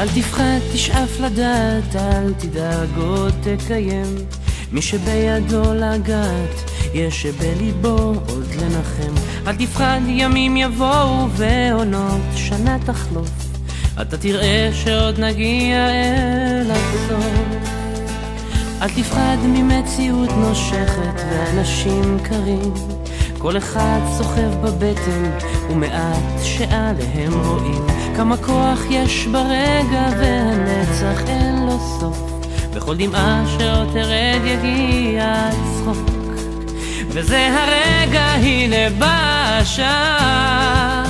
אל תפחד, תשאף לדעת, אל תדאג עוד תקיים. מי שבידו לגעת, יש שבליבו עוד לנחם. אל תפחד, ימים יבואו ועונות שנה תחלוף, אתה תראה שעוד נגיע אל הסוף. אל תפחד ממציאות נושכת ואנשים קרים, כל אחד סוחב בבטן ומעט שעליהם רואים. כמה כוח יש ברגע והנצח אין לו סוף, בכל דמעה שעוד תרד יגיע צחוק. וזה הרגע, הנה בא השעה,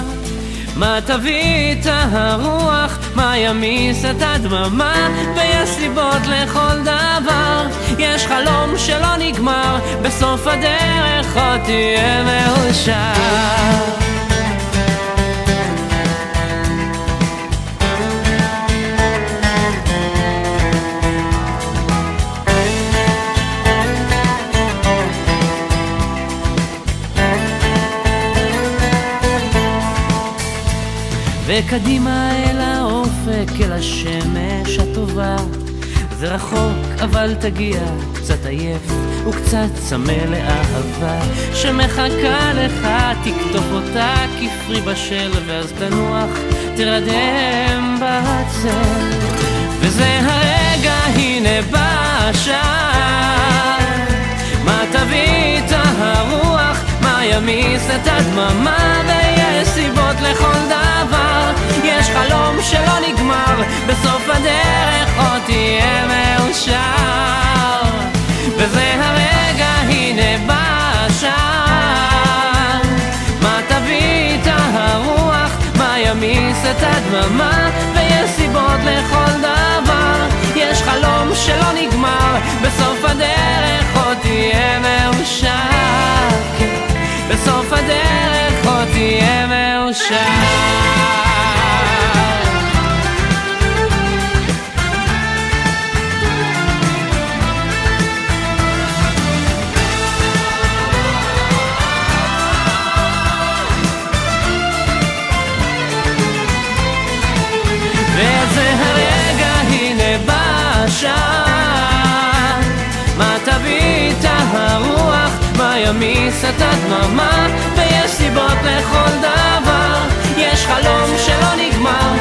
מה תביא את הרוח, מה ימיס את הדממה, ויש סיבות לכל דבר, יש חלום שלא נגמר, בסוף הדרך עוד תהיה מאושר. וקדימה אל האופק, אל השמש הטובה, זה רחוק אבל תגיע, קצת עייף וקצת צמא לאהבה שמחכה לך, תקטוף אותה כפרי בשל, ואז תנוח, תרדם בצל. וזה הרגע, הנה בא השעה, מה תביא את הרוח, מה ימיס את הדממה, ויש סיבות לכל דבר, יש חלום שלא נגמר, בסוף הדרך עוד תהיה מאושר. וזה הרגע, הנה בא השעה, מה תביא את הרוח, מה ימיס את הדממה, ויש סיבות לכל דבר, יש חלום שלא נגמר, בסוף הדרך עוד תהיה מאושר. בסוף הדרך עוד תהיה מאושר. וזה הרגע, הנה בא השעה, מה תביא את הרוח, מה ימיס את הדממה, ויש סיבות לכל דבר, יש חלום שלא נגמר,